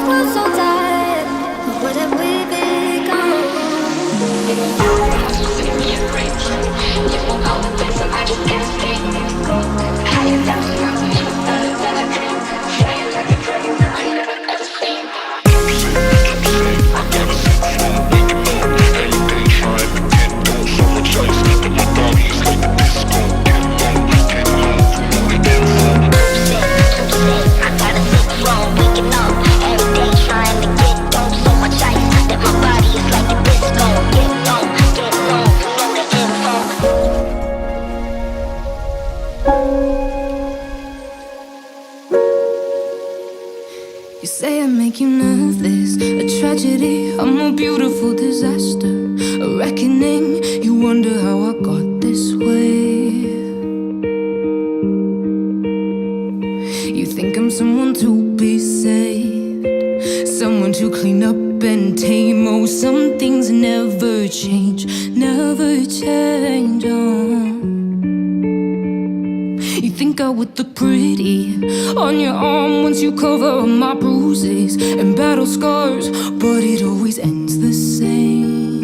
was so tired. What have we become? You won't call the place, so I just can't stay. How you down now? Better than a dream. Flying like a dragon that I never ever seen. I gotta sit from waking up. Every day trying to get on. So much ice that my body's like a disco. Get low, from the inside. I gotta sit from waking up. Every day trying to get on. So much ice that my body is like a disco. Get low, know the info. You say I make you nervous, a tragedy, I'm a beautiful disaster, a reckoning. You wonder how I got this way. You think I'm someone to be saved, someone to clean up and tame. Oh, some things never change, never change. Oh. You think I would look pretty on your arm once you cover up my bruises and battle scars, but it always ends the same.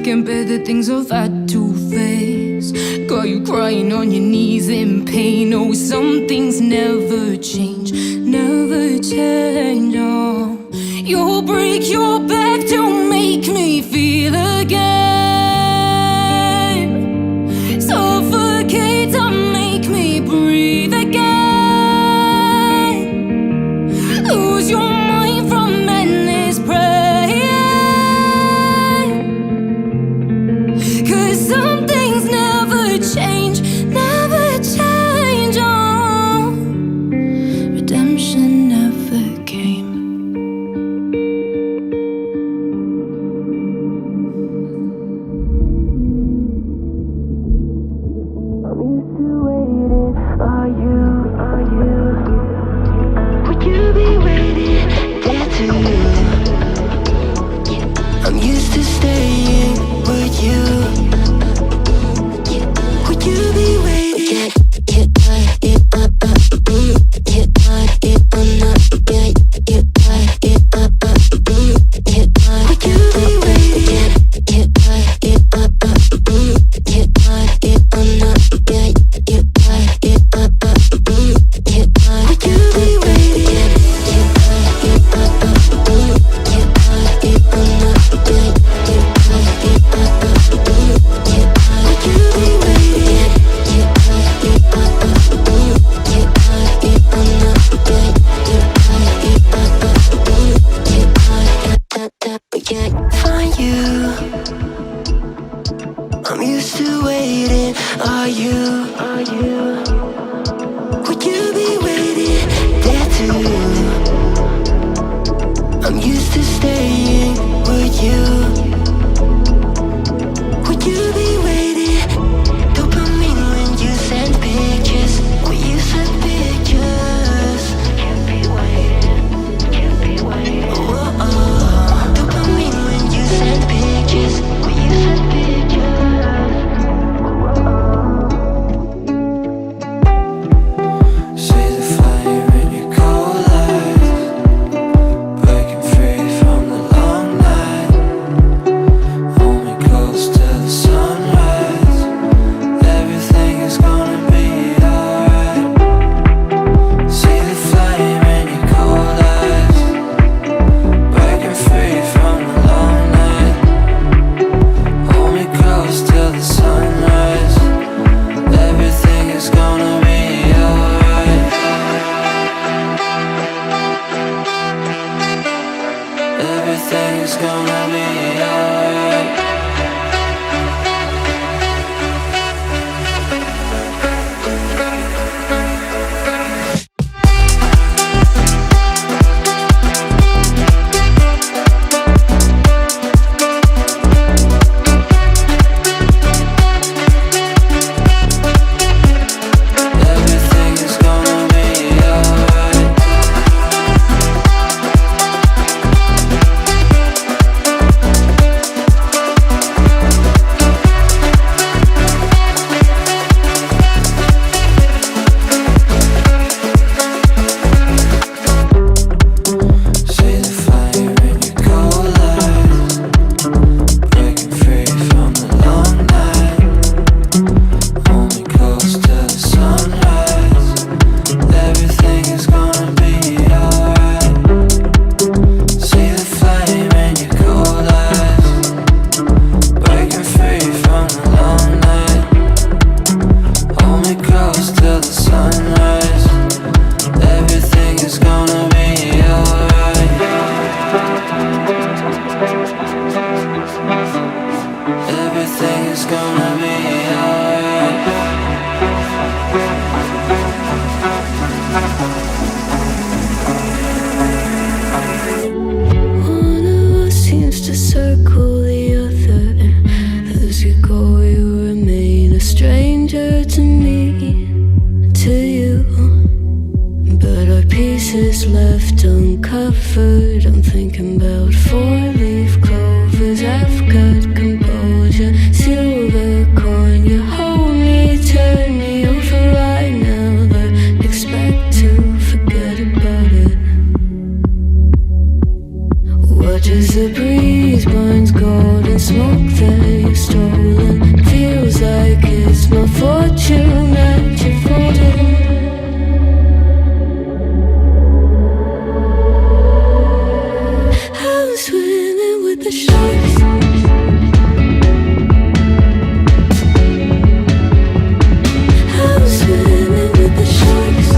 Can't bear the things I've had to face. Got you crying on your knees in pain. Oh, some things never change, never change. Oh, you'll break your back to make me feel again. Suffocate to make me breathe again. Lose your mind from endless praying. 'Cause some things never change, never change. Oh, redemption never came. I'm used to waiting. Are you? Would you be waiting there too? I'm used to staying. Would you? Would you be waiting? Find you. I'm used to waiting. Are you? Would you be waiting there too? I'm used to staying. Would you? Would you be waiting? Dopamine when you send pictures. When you send pictures. Can't be waiting. Oh, dopamine when you send pictures. When you send pictures. See the flame in your cold eyes, breaking free from the long night. Hold me close till the sunrise. Everything is gonna be alright. See the flame in your cold eyes, breaking free from the long night. Hold me close till the sunrise. Everything is gonna be alright. Everything is gonna be alright. Everything is gonna be alright. pieces left uncovered. I'm thinking about four-leaf clovers. I've got composure, silver coin. You hold me, turn me over. I never expect to forget about it. Watches the breeze, burns golden smoke that you've stolen. Feels like it's my fortune that you're folding. I'm swimming with the sharks. I'm swimming with the sharks.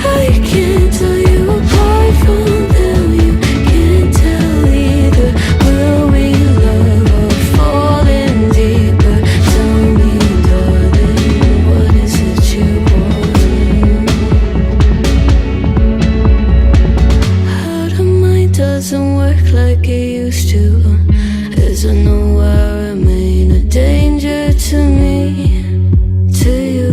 I can't tell you apart from them. You can't tell either. Will we love or fall in deeper? Tell me, darling, what is it you want? How the mind doesn't work like it used to. Is there nowhere I remain a danger to me, to you?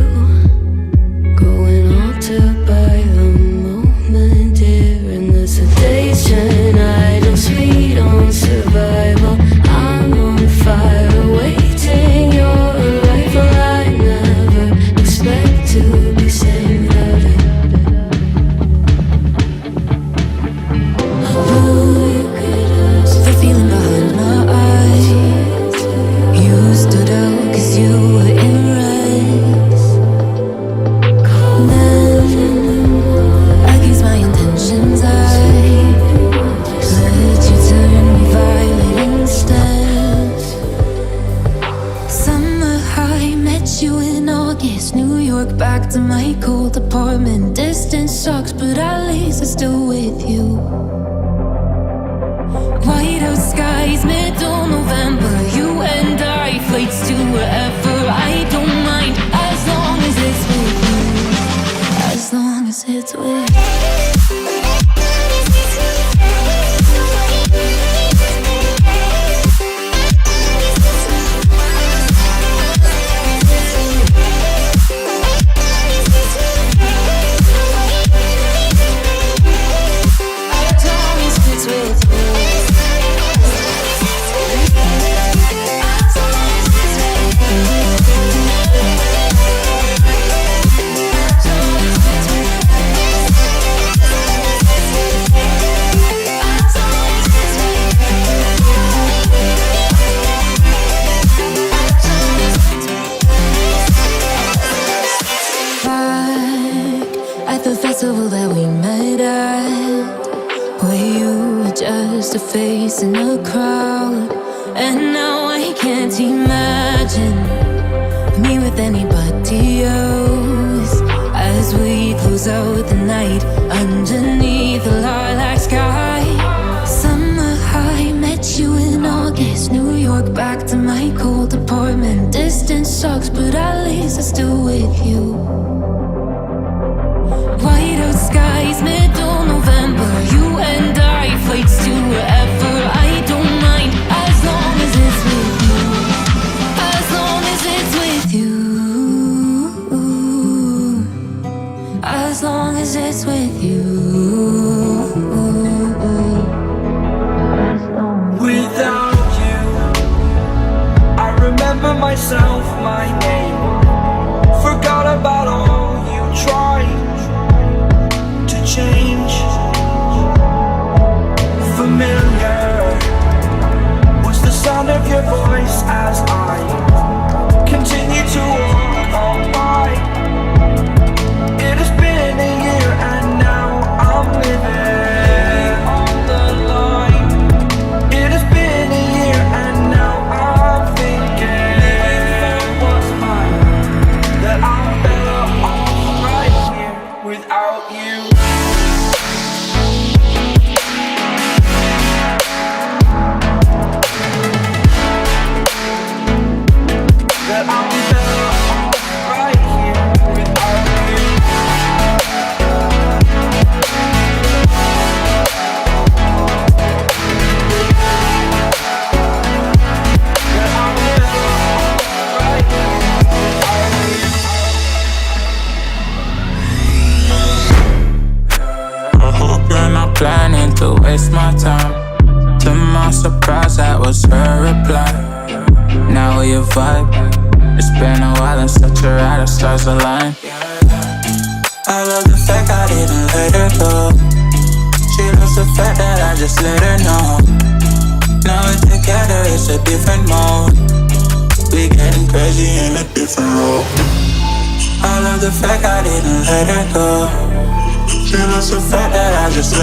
Going altered by the moment, dear. And there's a sedation, idle, sweet on survival. I'm on fire, waiting your arrival. I never expect to be saved without it. The feeling behind my eyes. You stood out 'cause you were in rays. Then against my intentions, I let you turn me violet instead. Summer high, met you in August. New York, back to my cold apartment. Distance sucks, but at least I'm still with you. White out skies, middle November. You and I, flights to wherever. I don't mind as long as it's with you. As long as it's with you. As long as it's with you. Back at the festival that we met at, where you were just a face in a crowd. And now I can't imagine me with anybody else. As we close out the night underneath the lilac sky. Summer high, met you in August. New York, back to my cold apartment. Distance sucks, but at least I'm still with you. White out skies, middle November. You and I, flights to wherever. I don't mind as long as it's with you. As long as it's with you. As long as it's with you. Without you, I remember myself, my name. Forgot about all you tried to change. Familiar was the sound of your voice as I continue to walk on by. It has been a year and now I'm living on the line. It has been a year and now I'm thinking it was mine, that I'm better off right here without you. That I'm better off right here without you. That I'm better off right here without you. vibe. It's been a while and such a ride, our stars align. I love the fact I didn't let her go. She loves the fact that I just let her know. Now we're together, it's a different mode. We getting crazy in a different role. I love the fact I didn't let her go. She loves the fact that I just let